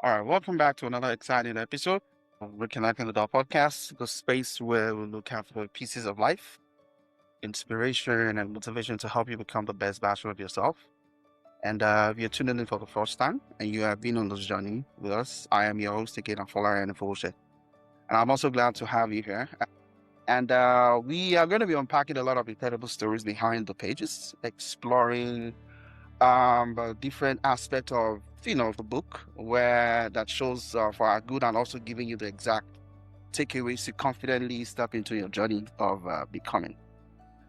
All right, welcome back to another exciting episode of Reconnecting the Dot Podcast, the space where we look at the pieces of life, inspiration, and motivation to help you become the best version of yourself. And if you're tuning in for the first time and you have been on this journey with us, I am your host again, Afola and Fulshe. And I'm also glad to have you here. And we are going to be unpacking a lot of incredible stories behind the pages, exploring a different aspect of the book where that shows for our good and also giving you the exact takeaways to confidently step into your journey of becoming.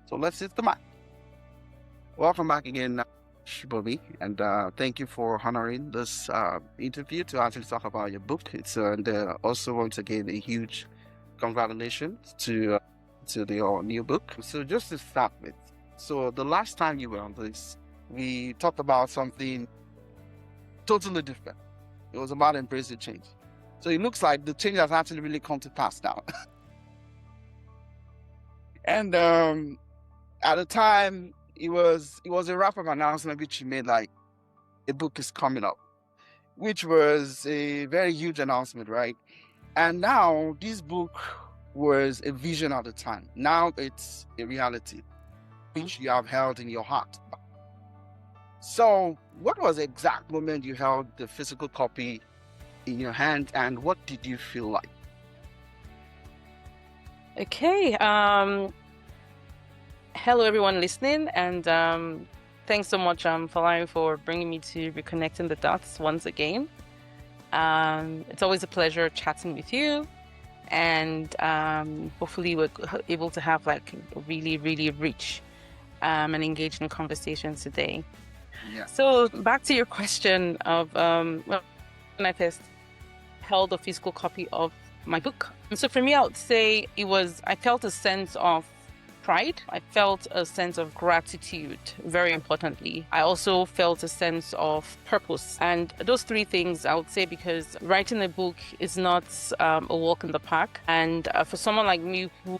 So let's hit the mic. Welcome back again, Shibobi, and thank you for honoring this interview to actually talk about your book. It's and also once again a huge congratulations to your new book. So just to start with, so the last time you were on this, we talked about something totally different. It was about embracing change. So it looks like the change has actually really come to pass now. And at the time, it was a wrap-up announcement which you made, like a book is coming up, which was a very huge announcement, right? And now this book was a vision at the time. Now it's a reality, which you have held in your heart. So what was the exact moment you held the physical copy in your hand, and what did you feel like? Okay. Hello, everyone listening, and thanks so much, for bringing me to Reconnecting the Dots once again. It's always a pleasure chatting with you, and hopefully we're able to have like a really, really rich and engaging conversation today. Yeah. So back to your question of when I first held a physical copy of my book. So for me, I would say I felt a sense of pride. I felt a sense of gratitude, very importantly. I also felt a sense of purpose. And those three things I would say, because writing a book is not a walk in the park. And for someone like me who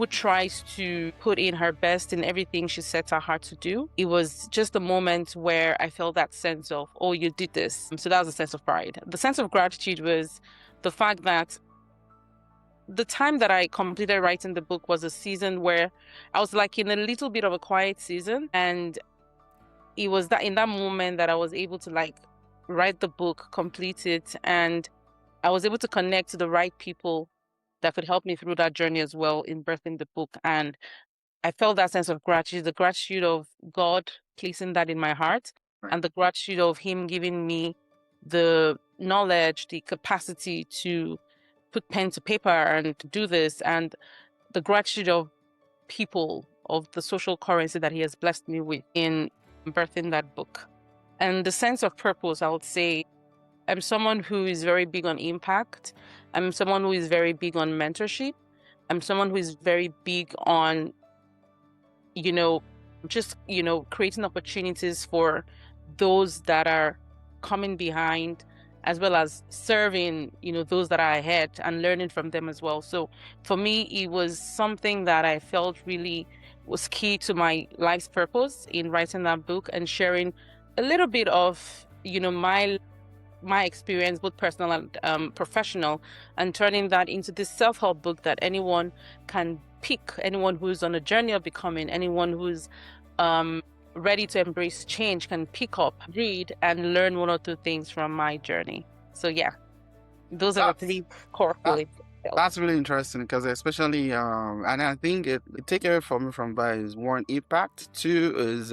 tries to put in her best in everything she sets her heart to do, it was just a moment where I felt that sense of, oh, you did this. So that was a sense of pride. The sense of gratitude was the fact that the time that I completed writing the book was a season where I was like in a little bit of a quiet season. And it was that in that moment that I was able to like write the book, complete it, and I was able to connect to the right people that could help me through that journey as well in birthing the book. And I felt that sense of gratitude, the gratitude of God placing that in my heart, Right. and the gratitude of Him giving me the knowledge, the capacity to put pen to paper and to do this, and the gratitude of people, of the social currency that He has blessed me with in birthing that book. And the sense of purpose, I would say, I'm someone who is very big on impact. I'm someone who is very big on mentorship. I'm someone who is very big on, just, creating opportunities for those that are coming behind, as well as serving, those that are ahead and learning from them as well. So for me, it was something that I felt really was key to my life's purpose in writing that book and sharing a little bit of, my experience, both personal and professional, and turning that into this self-help book that anyone can pick, anyone who's on a journey of becoming, anyone who's ready to embrace change can pick up, read, and learn one or two things from my journey. So yeah, those are the three core feelings. That's really interesting because especially, and I think it take away from that is one, impact. Two is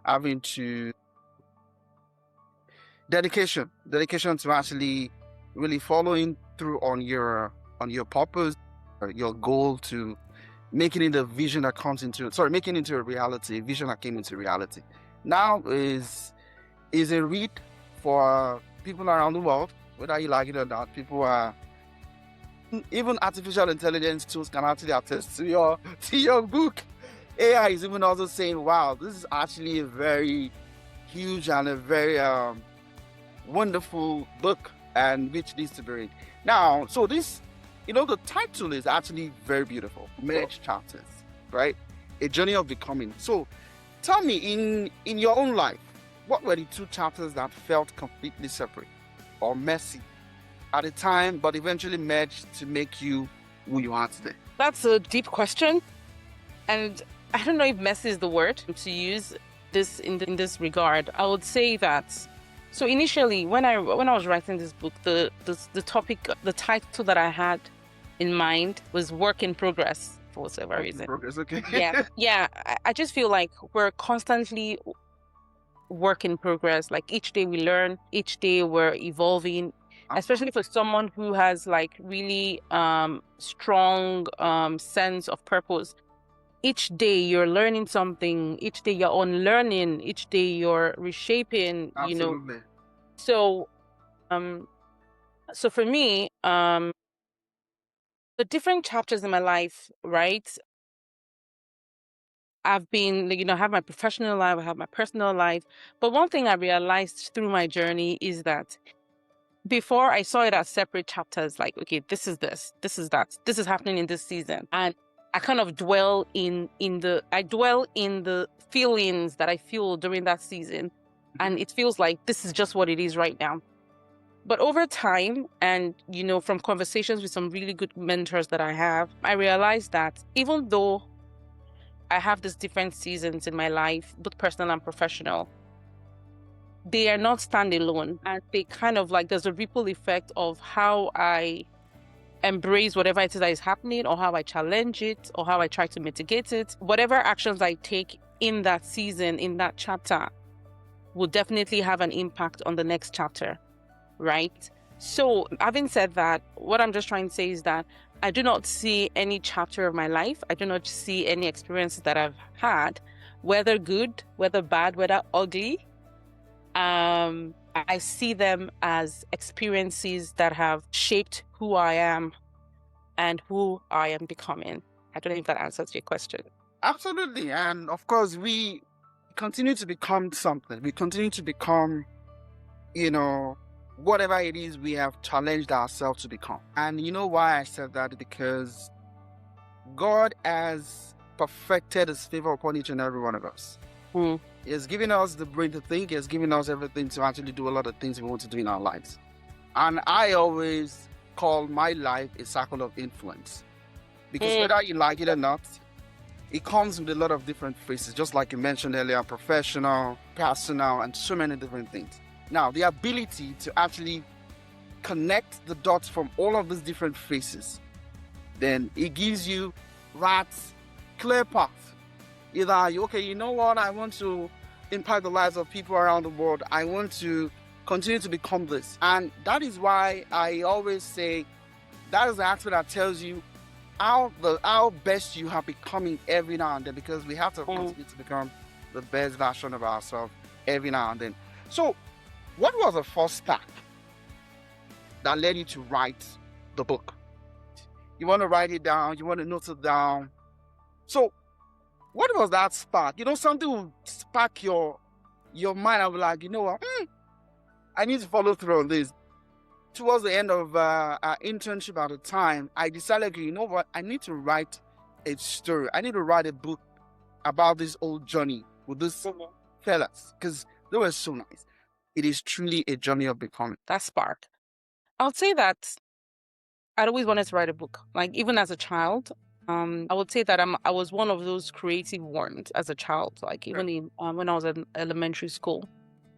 having to dedication to actually really following through on your purpose, your goal to making it a vision that making it into a reality, a vision that came into reality. Now is a read for people around the world, whether you like it or not. People are, even artificial intelligence tools can actually attest to your book. AI is even also saying, wow, this is actually a very huge and a very wonderful book, and which needs to be read. Now, so this, the title is actually very beautiful. Marriage chapters, right? A journey of becoming. So tell me, in your own life, what were the two chapters that felt completely separate? or messy at the time, but eventually merged to make you who you are today? That's a deep question. And I don't know if messy is the word to use this in this regard. I would say that. So initially, when I was writing this book, the topic, the title that I had in mind was work in progress for whatever reason. Progress, okay. Yeah. I just feel like we're constantly work in progress. Like each day we learn, each day we're evolving. Especially for someone who has like really strong sense of purpose. Each day you're learning something, each day you're unlearning, each day you're reshaping, Absolutely. So for me, the different chapters in my life, right? I've been, I have my professional life, I have my personal life. But one thing I realized through my journey is that before I saw it as separate chapters, like, okay, this is this is that, this is happening in this season. And I kind of dwell in the feelings that I feel during that season. And it feels like this is just what it is right now. But over time, and, from conversations with some really good mentors that I have, I realized that even though I have these different seasons in my life, both personal and professional, they are not standalone. And they kind of like, there's a ripple effect of how I embrace whatever it is that is happening, or how I challenge it, or how I try to mitigate it. Whatever actions I take in that season, in that chapter, will definitely have an impact on the next chapter, right? So having said that, what I'm just trying to say is that I do not see any chapter of my life, I do not see any experiences that I've had, whether good, whether bad, whether ugly, I see them as experiences that have shaped who I am and who I am becoming. I don't know if that answers your question. Absolutely. And of course, we continue to become something. We continue to become, whatever it is we have challenged ourselves to become. And you know why I said that? Because God has perfected His favor upon each and every one of us. He has given us the brain to think. He has given us everything to actually do a lot of things we want to do in our lives. And I always call my life a circle of influence. Because whether you like it or not, it comes with a lot of different phases, just like you mentioned earlier, professional, personal, and so many different things. Now, the ability to actually connect the dots from all of these different phases, then it gives you that clear path. Either you know what, I want to impact the lives of people around the world. I want to continue to become this. And that is why I always say that is the aspect that tells you how best you are becoming every now and then, because we have to continue to become the best version of ourselves every now and then. So, what was the first spark that led you to write the book? You want to write it down, you want to note it down. So, what was that spark? Something will spark your mind. I'll be like, you know what? I need to follow through on this. Towards the end of our internship at the time, I decided, you know what? I need to write a story. I need to write a book about this old journey with these fellas, because they were so nice. It is truly a journey of becoming. That spark. I would say that I'd always wanted to write a book. Like, even as a child, I would say that I was one of those creative ones as a child. Like, even when I was in elementary school,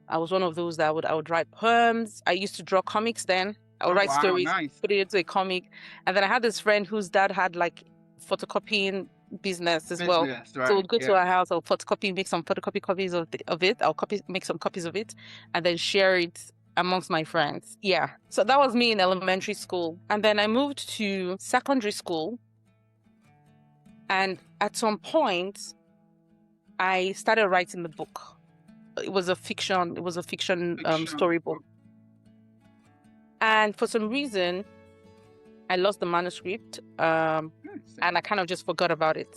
I was one of those that I would write poems. I used to draw comics then. I would write stories, put it into a comic. And then I had this friend whose dad had like photocopying business as well. Right. So I would go to our house, I'll make some photocopy copies of it. I'll make some copies of it and then share it amongst my friends. Yeah. So that was me in elementary school. And then I moved to secondary school. And at some point, I started writing the book. It was a fiction storybook. And for some reason, I lost the manuscript, and I kind of just forgot about it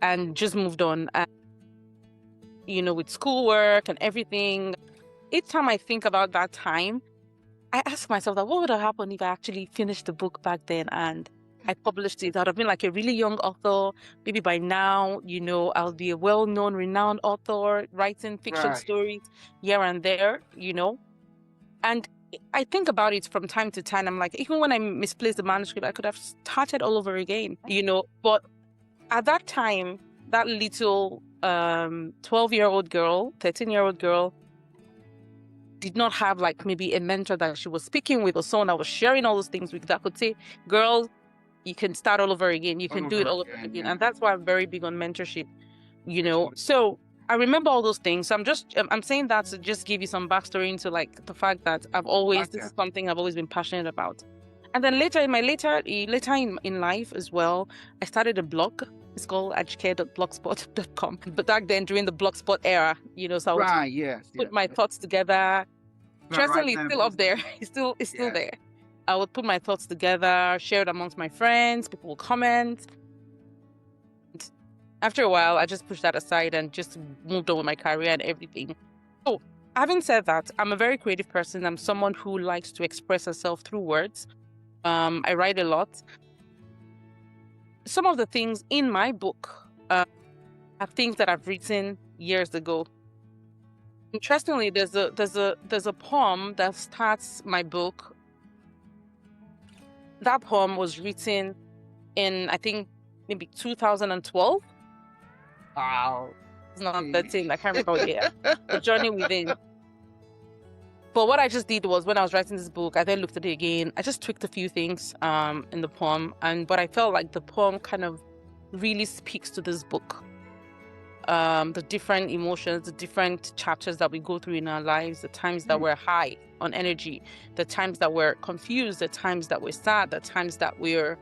and just moved on. And, with schoolwork and everything, each time I think about that time, I ask myself that what would have happened if I actually finished the book back then and I published it? I would have been like a really young author. Maybe by now, I'll be a well-known, renowned author, writing fiction stories here and there, And I think about it from time to time. I'm like, even when I misplaced the manuscript, I could have started all over again, But at that time, that little 12-year-old girl, 13-year-old girl did not have like maybe a mentor that she was speaking with or someone that was sharing all those things with that could say, girl, you can start all over again. You can do it all over again. And that's why I'm very big on mentorship, So I remember all those things. So I'm saying that to just give you some backstory into like the fact that this is something I've always been passionate about. And then later in life as well, I started a blog. It's called ReconnectingTHEdots.blogspot.com. But back then, during the blogspot era, so I would put my thoughts together. Interestingly, it's still up there. It's still there. I would put my thoughts together, share it amongst my friends. People will comment. After a while, I just pushed that aside and just moved on with my career and everything. So, having said that, I'm a very creative person. I'm someone who likes to express herself through words. I write a lot. Some of the things in my book are things that I've written years ago. Interestingly, there's a poem that starts my book. That poem was written in, I think, maybe 2012. Wow. It's not 13. I can't remember the year. The Journey Within. But what I just did was, when I was writing this book, I then looked at it again. I just tweaked a few things in the poem, but I felt like the poem kind of really speaks to this book. The different emotions, the different chapters that we go through in our lives, the times that we're high on energy, the times that we're confused, the times that we're sad, the times that we're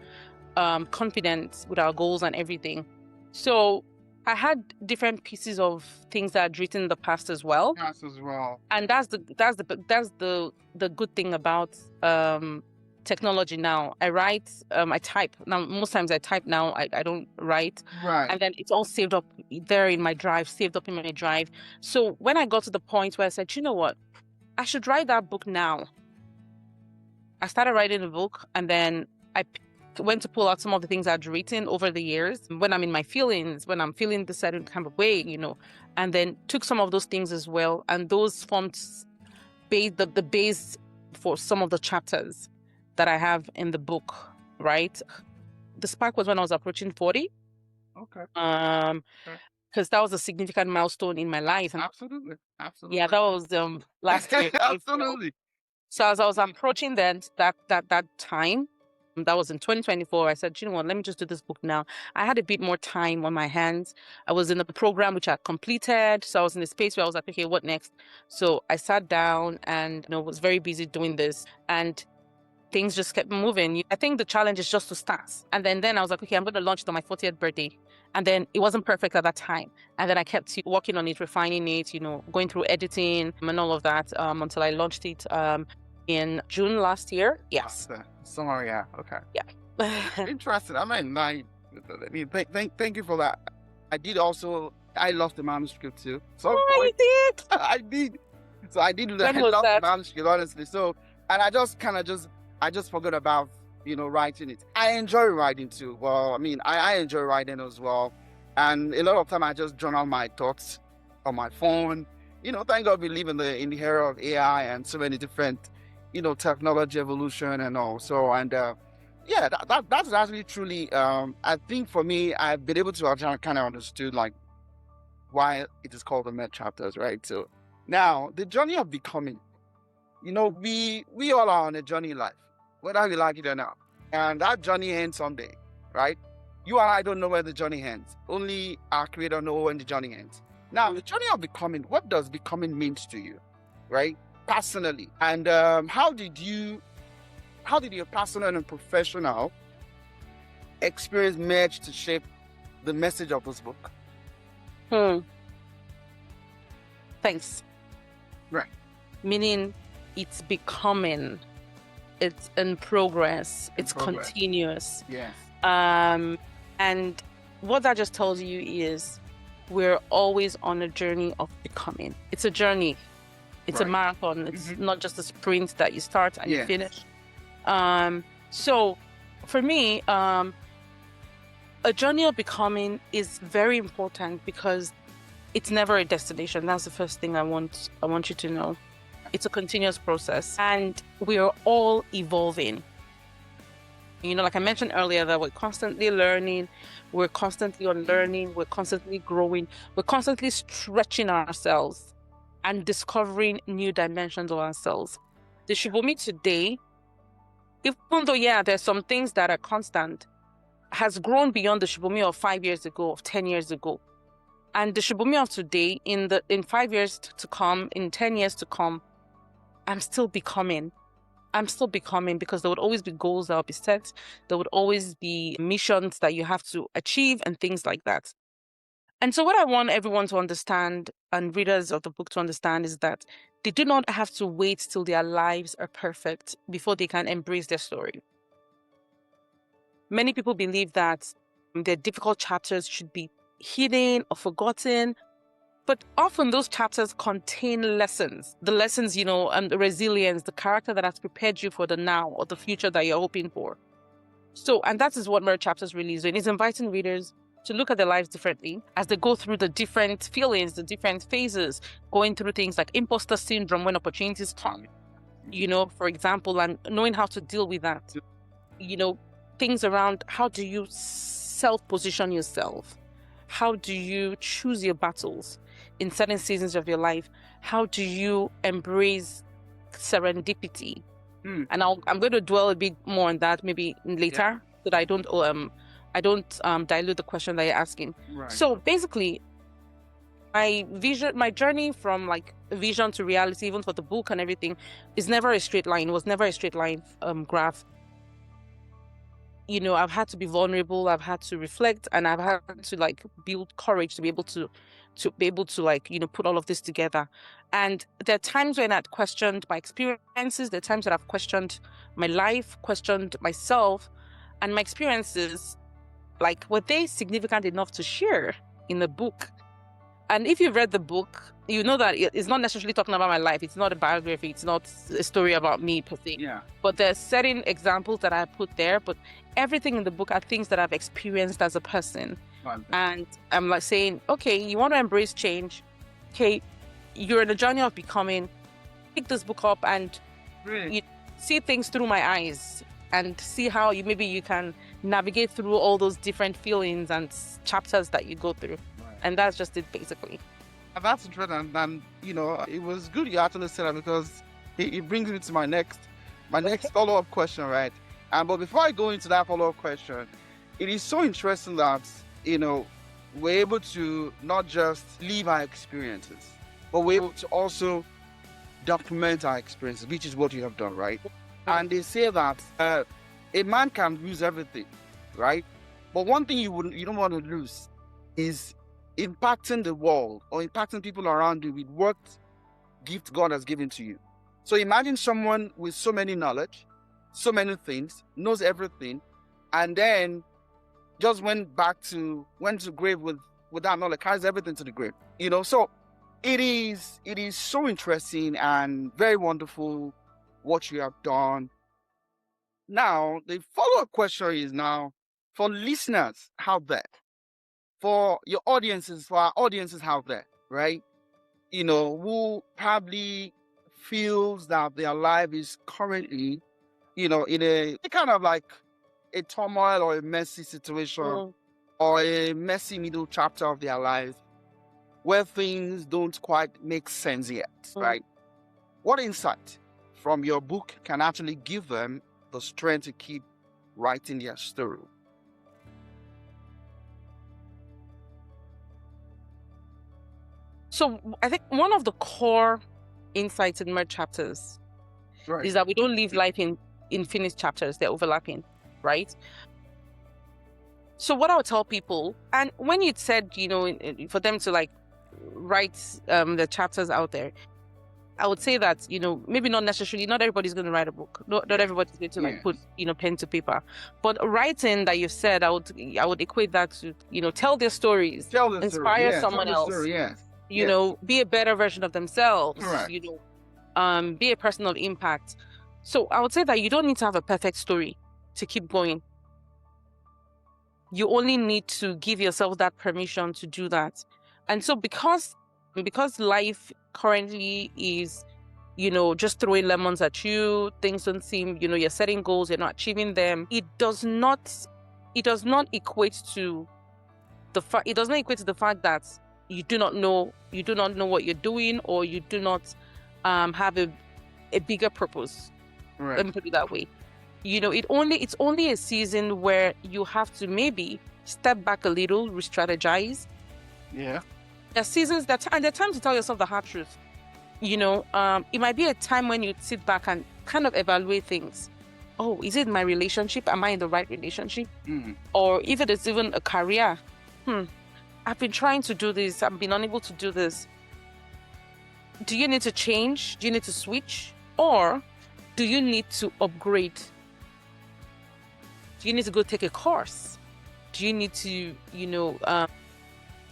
confident with our goals and everything. So I had different pieces of things that I'd written in the past as well. Yes, as well. And that's the good thing about technology now. I write, I type. Now, most times I type now, I don't write. Right. And then it's all saved up there in my drive, So when I got to the point where I said, you know what, I should write that book now. I started writing the book, and then I went to pull out some of the things I'd written over the years when I'm in my feelings, when I'm feeling the certain kind of way, and then took some of those things as well. And those formed the base for some of the chapters that I have in the book, right? The spark was when I was approaching 40. Okay. Because that was a significant milestone in my life. Absolutely. Yeah, that was last year. Absolutely. So as I was approaching that time, that was in 2024, I said, you know what, let me just do this book now. I had a bit more time on my hands. I was in a program which I completed. So I was in a space where I was like, okay, what next? So I sat down and was very busy doing this, and things just kept moving. I think the challenge is just to start. And then I was like, okay, I'm going to launch it on my 40th birthday. And then it wasn't perfect at that time. And then I kept working on it, refining it, going through editing and all of that until I launched it in June last year. Yes. Summer, yeah. Okay. Yeah. Interesting. Thank you for that. I lost the manuscript too. So you did? I did. So I did lost the manuscript, honestly. So, and I just forgot about, writing it. I enjoy writing too. Well, I enjoy writing as well. And a lot of time I just journal my thoughts on my phone. Thank God we live in the era of AI and so many different, technology evolution and all. So, and that's actually truly, I think for me, I've been able to kind of understood like why it is called the Med chapters, right? So now the journey of becoming, we all are on a journey in life, whether we like it or not. And that journey ends someday, right? You and I don't know where the journey ends. Only our Creator knows when the journey ends. Now, the journey of becoming, what does becoming mean to you, right? Personally. And how did your personal and professional experience merge to shape the message of this book? Thanks. Right. Meaning it's becoming, it's in progress, it's continuous. Yes. And what that just tells you is we're always on a journey of becoming. It's a journey. It's a marathon. It's not just a sprint that you start and you finish. So for me, a journey of becoming is very important because it's never a destination. That's the first thing I want you to know. It's a continuous process, and we are all evolving. Like I mentioned earlier, that we're constantly learning, we're constantly unlearning, we're constantly growing, we're constantly stretching ourselves and discovering new dimensions of ourselves. The Shibomi today, even though, there's some things that are constant, has grown beyond the Shibomi of 5 years ago, of 10 years ago. And the Shibomi of today, in 5 years to come, in 10 years to come, I'm still becoming, because there would always be goals that will be set. There would always be missions that you have to achieve and things like that. And so what I want everyone to understand, and readers of the book to understand, is that they do not have to wait till their lives are perfect before they can embrace their story. Many people believe that their difficult chapters should be hidden or forgotten, but often those chapters contain lessons. The lessons, and the resilience, the character that has prepared you for the now or the future that you're hoping for. So, and that is what Merge Chapters really is doing. It's inviting readers to look at their lives differently as they go through the different feelings, the different phases, going through things like imposter syndrome when opportunities come, for example, and knowing how to deal with that. Things around how do you self-position yourself? How do you choose your battles in certain seasons of your life? How do you embrace serendipity? And I'm going to dwell a bit more on that maybe later, so that I don't dilute the question that you're asking. Right. So basically, my journey from like vision to reality, even for the book and everything, is never a straight line. It was never a straight line graph. I've had to be vulnerable, I've had to reflect, and I've had to build courage to be able to put all of this together. And there are times when I've questioned my experiences, there are times that I've questioned my life, questioned myself, and my experiences, were they significant enough to share in the book? And if you've read the book, you know that it's not necessarily talking about my life. It's not a biography. It's not a story about me per se. Yeah. But there's certain examples that I put there. But everything in the book are things that I've experienced as a person. Fun. And I'm saying, okay, you want to embrace change. Okay, you're in a journey of becoming. Pick this book up and you see things through my eyes and see how you can navigate through all those different feelings and chapters that you go through. And that's just it, basically. And that's interesting. And, it was good you actually said that, because it brings me to my next follow-up question, right? But before I go into that follow-up question, it is so interesting that, we're able to not just live our experiences, but we're able to also document our experiences, which is what you have done, right? And they say that a man can lose everything, right? But one thing you don't want to lose is impacting the world or impacting people around you with what gift God has given to you. So imagine someone with so many knowledge, so many things, knows everything, and then just went to grave with that knowledge, carries everything to the grave. So it is so interesting and very wonderful what you have done. Now, the follow-up question is now for listeners out there, for your audiences, for our audiences out there, right? Who probably feels that their life is currently, in a kind of like a turmoil or a messy situation or a messy middle chapter of their life where things don't quite make sense yet, right? What insight from your book can actually give them the strength to keep writing their story? So I think one of the core insights in Merge Chapters is that we don't live life in finished chapters. They're overlapping, right? So what I would tell people, and when you said, for them to write the chapters out there, I would say that, maybe not everybody's going to write a book. Not everybody's going to put, pen to paper. But writing that you said, I would equate that to, tell their stories, inspire someone else. Be a better version of themselves. Correct. Be a person of impact. So I would say that you don't need to have a perfect story to keep going. You only need to give yourself that permission to do that. And so because life currently is just throwing lemons at you. Things don't seem, you're setting goals, you're not achieving them. It does not equate to the fact that you do not know what you're doing, or you do not have a bigger purpose. Right. Let me put it that way. It's only a season where you have to maybe step back a little, re-strategize. Yeah. There are seasons and there are times to tell yourself the hard truth. It might be a time when you sit back and kind of evaluate things. Oh, is it my relationship? Am I in the right relationship? Or if it is even a career, I've been trying to do this, I've been unable to do this. Do you need to change? Do you need to switch? Or do you need to upgrade? Do you need to go take a course? Do you need to,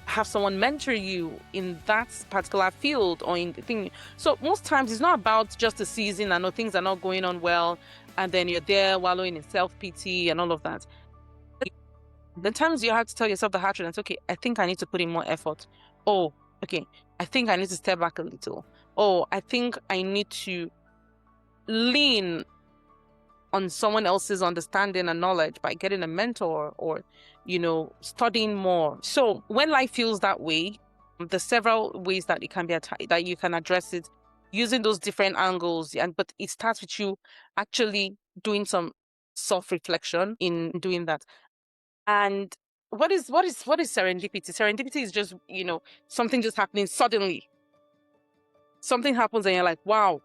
have someone mentor you in that particular field or in the thing? So most times it's not about just a season. I know things are not going on well, and then you're there wallowing in self-pity and all of that. The times you have to tell yourself the hard truth, it's okay, I think I need to put in more effort. Oh, okay, I think I need to step back a little. Oh, I think I need to lean on someone else's understanding and knowledge by getting a mentor or, studying more. So when life feels that way, there's several ways that it can be that you can address it using those different angles. But it starts with you actually doing some self-reflection in doing that. And what is serendipity? Serendipity is just, something just happening suddenly. Something happens and you're like, wow.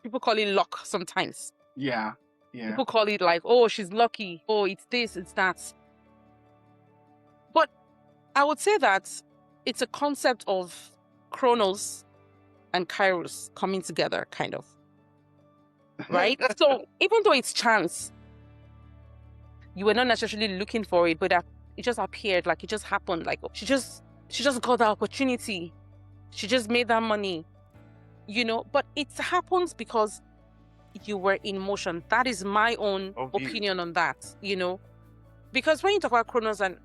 People call it luck sometimes. Yeah. People call it like, oh, she's lucky. Oh, it's this, it's that. But I would say that it's a concept of Chronos and Kairos coming together, kind of. Right? So even though it's chance, you were not necessarily looking for it, but it just appeared, like it just happened. Like she just got the opportunity. She just made that money. But it happens because you were in motion. That is my own opinion on that, because when you talk about Chronos and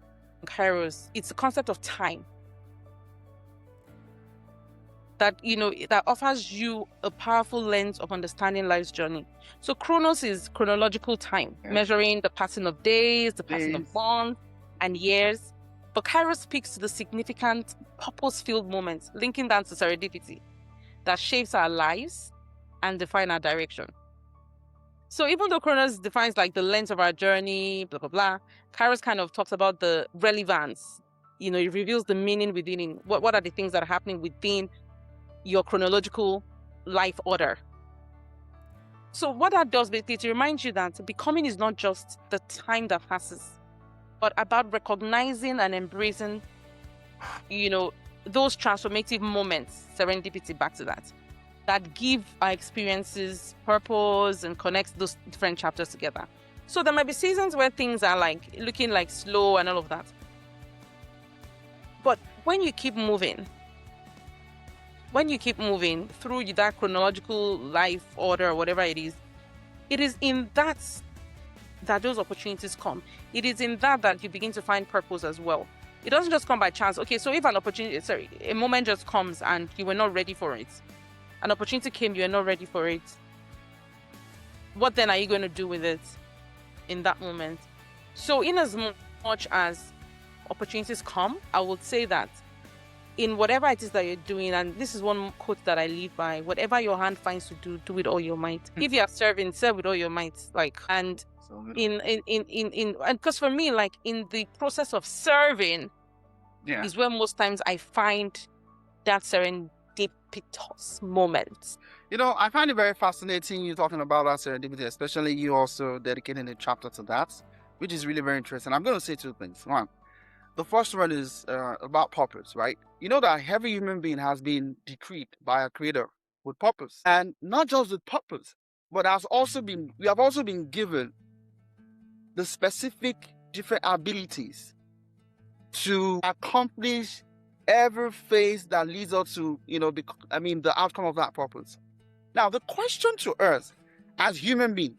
Kairos, it's a concept of time that, that offers you a powerful lens of understanding life's journey. So Chronos is chronological time, measuring the passing of days, the passing of months and years. But Kairos speaks to the significant purpose-filled moments, linking that to serendipity that shapes our lives and define our direction. So even though Chronos defines like the length of our journey, blah, blah, blah, Kairos kind of talks about the relevance. It reveals the meaning within what are the things that are happening within your chronological life order. So what that does basically to remind you that becoming is not just the time that passes, but about recognizing and embracing, those transformative moments, serendipity, back to that give our experiences purpose and connects those different chapters together. So there might be seasons where things are like looking like slow and all of that. But when you keep moving through that chronological life order or whatever it is in that those opportunities come. It is in that you begin to find purpose as well. It doesn't just come by chance. Okay, so if a moment just comes and you were not ready for it, an opportunity came, you are not ready for it, what then are you going to do with it in that moment? So in as much as opportunities come, I would say that in whatever it is that you're doing, and this is one quote that I live by, whatever your hand finds to do, do with all your might. If you are serving, serve with all your might. And because for me, like in the process of serving is where most times I find that serendipitous moment. I find it very fascinating you talking about that serendipity, especially you also dedicating a chapter to that, which is really very interesting. I'm going to say two things. One, the first one is about purpose, right? You know that every human being has been decreed by a creator with purpose, and not just with purpose, but we have also been given the specific different abilities to accomplish every phase that leads us to, the outcome of that purpose. Now, the question to us as human beings,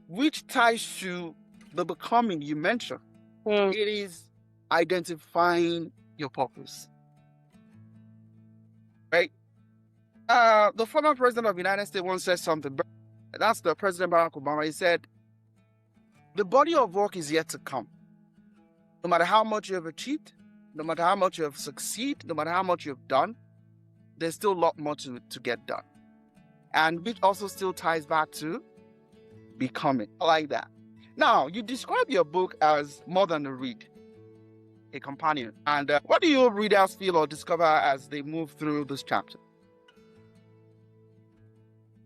which ties to the becoming you mentioned, it is identifying your purpose. Right? The former president of the United States once said something. That's the President Barack Obama. He said, the body of work is yet to come. No matter how much you have achieved, no matter how much you have succeeded, no matter how much you've done, there's still a lot more to get done. And which also still ties back to becoming. I like that. Now, you describe your book as more than a read, a companion. And what do your readers feel or discover as they move through this chapter?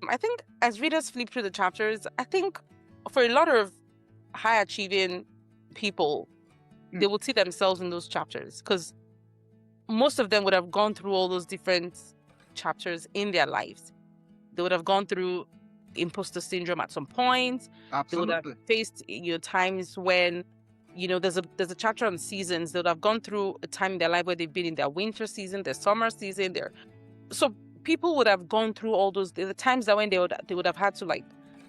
I think as readers flip through the chapters, I think for a lot of high achieving people, they will see themselves in those chapters because most of them would have gone through all those different chapters in their lives. They would have gone through imposter syndrome at some point. Absolutely. They would have faced times when there's a chapter on seasons. They would have gone through a time in their life where they've been in their winter season, their summer season. So people would have gone through all those. The times that when they would have had to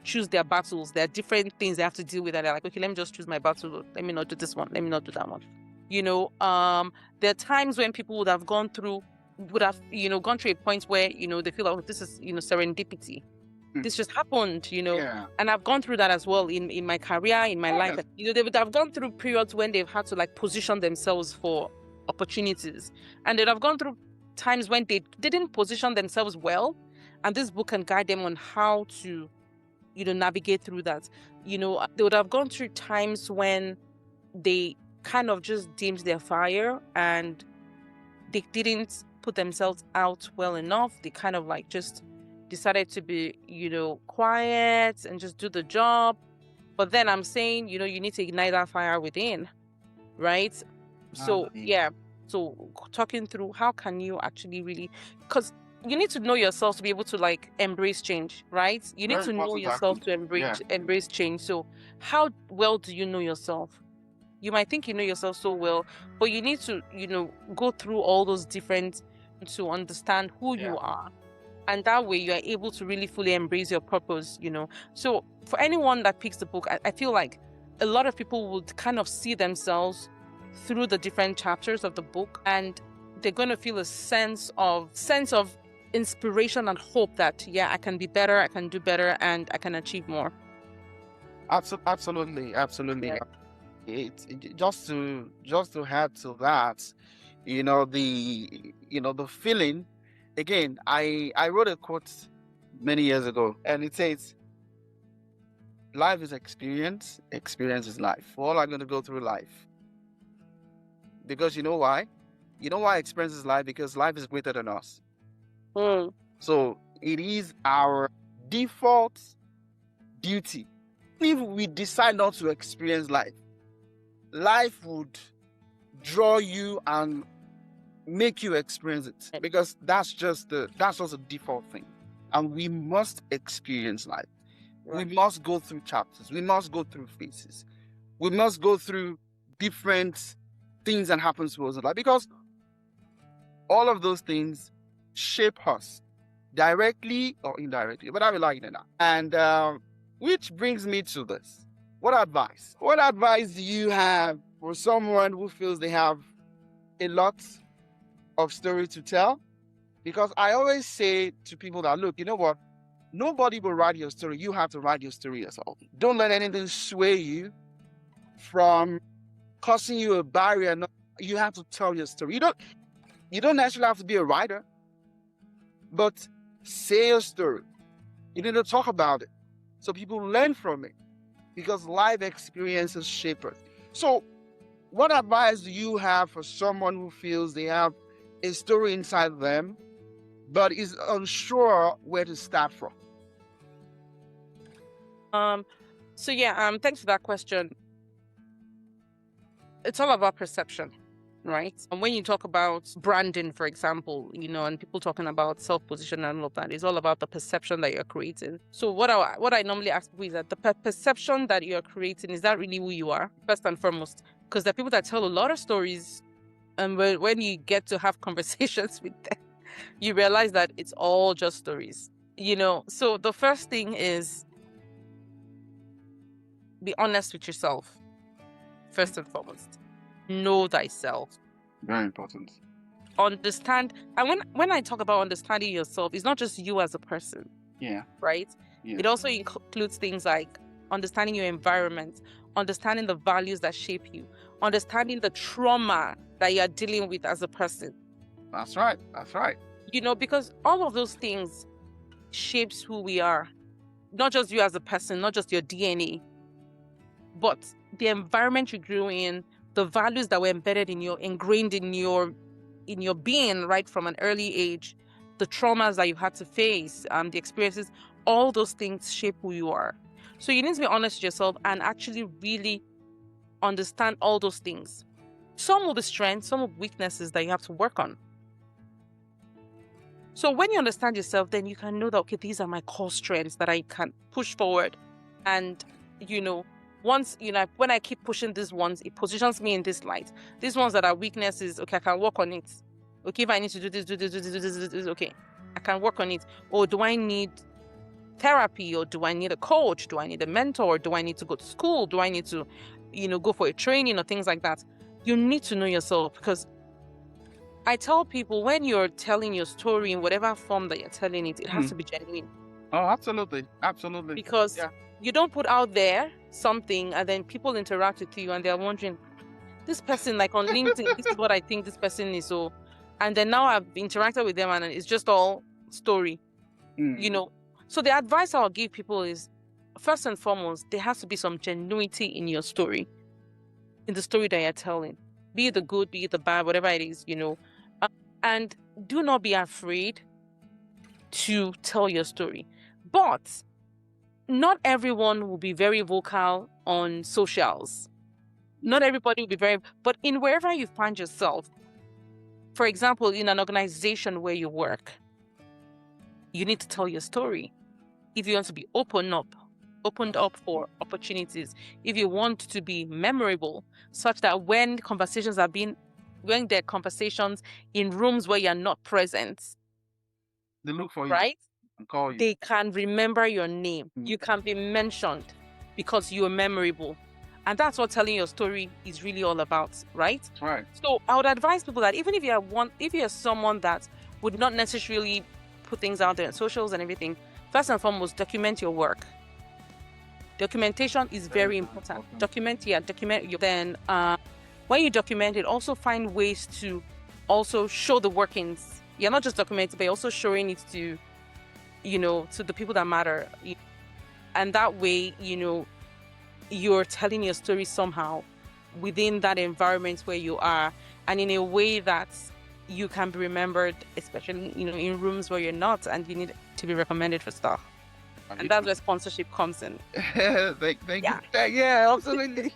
choose their battles. There are different things they have to deal with, and they're like, okay, let me just choose my battle. Let me not do this one. Let me not do that one. There are times when people would have gone through a point where they feel like this is serendipity. This just happened, Yeah. And I've gone through that as well in my career, in my life. They would have gone through periods when they've had to position themselves for opportunities, and they'd have gone through times when they didn't position themselves well, and this book can guide them on how to navigate through that. They would have gone through times when they kind of just dimmed their fire and they didn't put themselves out well enough. They kind of just decided to be quiet and just do the job. But then I'm saying you need to ignite that fire within, right? So so talking through how can you actually really, because you need to know yourself to be able to embrace change, right? You need to know yourself to embrace change. So how well do you know yourself? You might think you know yourself so well, but you need to go through all those different to understand who you are, and that way you are able to really fully embrace your purpose. So for anyone that picks the book, I feel like a lot of people would kind of see themselves through the different chapters of the book, and they're going to feel a sense of inspiration and hope that I can be better, I can do better, and I can achieve more. Absolutely. Yeah. Just to add to that, the feeling. Again, I wrote a quote many years ago, and it says, "Life is experience. Experience is life. We're all going to go through life." Because you know why? You know why experience is life? Because life is greater than us. So it is our default duty. If we decide not to experience life, life would draw you and make you experience it, because that's just a default thing. And we must experience life. Right. We must go through chapters. We must go through phases. We must go through different things that happen to us in life, because all of those things shape us directly or indirectly, but I will like that. And which brings me to this. What advice do you have for someone who feels they have a lot of story to tell? Because I always say to people that, look, you know what? Nobody will write your story. You have to write your story yourself. Don't let anything sway you from causing you a barrier. No, you have to tell your story. You don't necessarily have to be a writer, but say your story. You need to talk about it so people learn from it, because life experiences shape us. So what advice do you have for someone who feels they have a story inside them but is unsure where to start from? Thanks for that question. It's all about perception, right? And when you talk about branding, for example, and people talking about self-position and all of that, it's all about the perception that you're creating. So what I normally ask people is that the perception that you're creating, is that really who you are, first and foremost? Because there are people that tell a lot of stories, and when you get to have conversations with them, you realize that it's all just stories. So the first thing is be honest with yourself. First and foremost, know thyself. Very important. understand. And when I talk about understanding yourself, it's not just you as a person. Yeah. Right? Yeah. It also includes things like understanding your environment, understanding the values that shape you, understanding the trauma that you are dealing with as a person. That's right. That's right. Because all of those things shapes who we are. Not just you as a person, not just your DNA, but the environment you grew in, the values that were embedded ingrained in your being right from an early age, the traumas that you had to face, the experiences, all those things shape who you are. So you need to be honest with yourself and actually really understand all those things. Some will be strengths, some will be weaknesses that you have to work on. So when you understand yourself, then you can know that, okay, these are my core strengths that I can push forward. And, once, when I keep pushing these ones, it positions me in this light. These ones that are weaknesses, okay, I can work on it. Okay, if I need to do this, okay, I can work on it. Or do I need therapy? Or do I need a coach? Do I need a mentor? Do I need to go to school? Do I need to, go for a training or things like that? You need to know yourself, because I tell people, when you're telling your story in whatever form that you're telling it, it has to be genuine. Oh, absolutely. Absolutely. Because you don't put out there something and then people interact with you and they're wondering, this person, like on LinkedIn, this is what I think this person is. So, and then now I've interacted with them and it's just all story, So the advice I'll give people is, first and foremost, there has to be some genuinity in your story, in the story that you're telling. Be it the good, be it the bad, whatever it is, and do not be afraid to tell your story. But not everyone will be very vocal on socials. Not everybody will be but in wherever you find yourself, for example, in an organization where you work, you need to tell your story. If you want to be opened up for opportunities, if you want to be memorable, such that when there are conversations in rooms where you're not present, they look for you, right? And call you. They can remember your name. You can be mentioned because you are memorable. And that's what telling your story is really all about, right? Right. So I would advise people that even if you're someone that would not necessarily put things out there on socials and everything, first and foremost, document your work. Documentation is very important. Document. Then when you document it, also find ways to also show the workings. You're not just documenting, but you're also showing it to, to the people that matter. And that way, you're telling your story somehow within that environment where you are, and in a way that you can be remembered, especially, in rooms where you're not and you need to be recommended for stuff. And that's where sponsorship comes in. Thank you. Yeah, absolutely.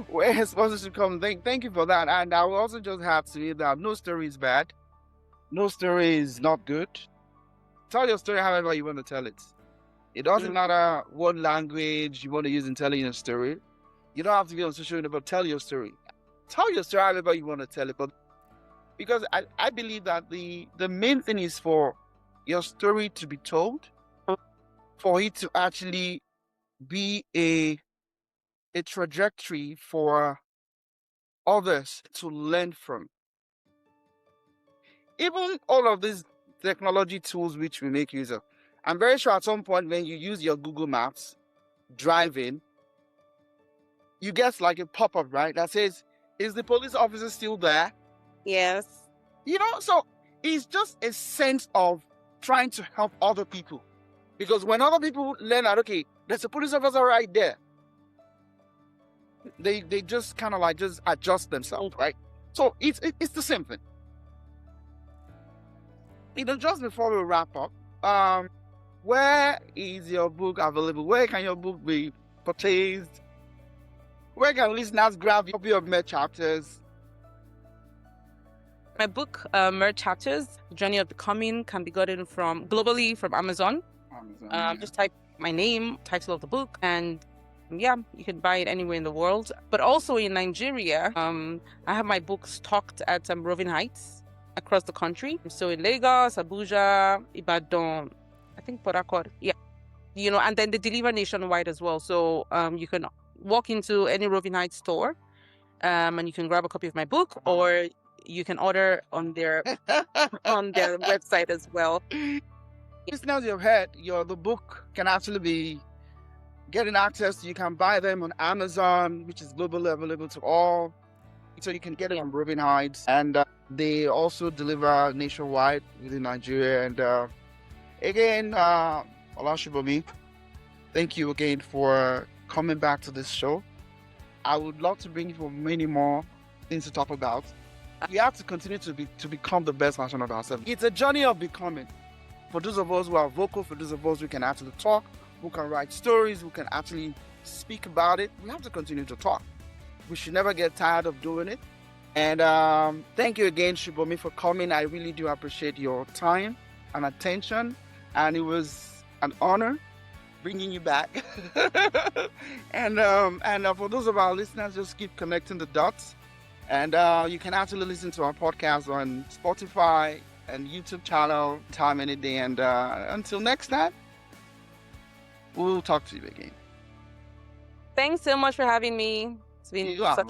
Where sponsorship comes, thank you for that. And I will also just have to say that no story is bad. No story is not good. Tell your story however you want to tell it. It doesn't matter what language you want to use in telling your story. You don't have to be on social media, but tell your story. Tell your story however you want to tell it. But because I believe that the main thing is for your story to be told, for it to actually be a trajectory for others to learn from. Even all of these technology tools which we make use of, I'm very sure at some point when you use your Google Maps driving, you get like a pop-up, right, that says, is the police officer still there? Yes. So it's just a sense of trying to help other people. Because when other people learn that, okay, there's a police officer right there, they just kind of like just adjust themselves, right? So it's the same thing. Just before we wrap up, where is your book available? Where can your book be purchased? Where can listeners grab a copy of Mer Chapters? My book, Mer Chapters, Journey of Becoming, can be gotten globally from Amazon. Just type my name, title of the book, and you can buy it anywhere in the world. But also in Nigeria, I have my books stocked at Roving Heights across the country. So in Lagos, Abuja, Ibadan, I think Port Harcourt. Yeah. And then they deliver nationwide as well. So you can walk into any Roving Heights store and you can grab a copy of my book, or you can order on their website as well. Listeners, you've heard, the book can actually be getting access. You can buy them on Amazon, which is globally available to all. So you can get it on Robin Heights, and they also deliver nationwide within Nigeria. And again, Olashibomi, thank you again for coming back to this show. I would love to bring you for many more things to talk about. We have to continue to become the best version of ourselves. It's a journey of becoming. For those of us who are vocal, for those of us who can actually talk, who can write stories, who can actually speak about it, we have to continue to talk. We should never get tired of doing it. And thank you again, Shibomi, for coming. I really do appreciate your time and attention. And it was an honor bringing you back. and for those of our listeners, just keep connecting the dots. And you can actually listen to our podcast on Spotify and YouTube channel, time any day. And until next time, we'll talk to you again. Thanks so much for having me. It's been such a